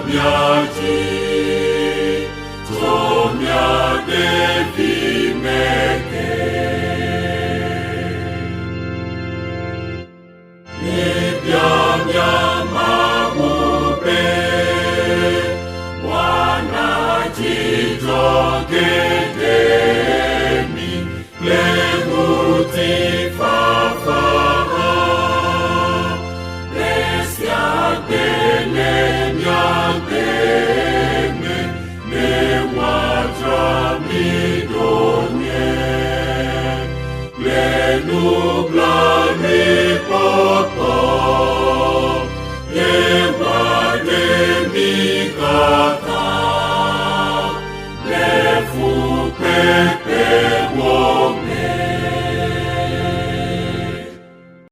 miaci, to mia devimete. Biblia mia mamupe, wana jitogedemi, lemuti fafaha, besia bene miageme, ne watra midonye, le nubla mi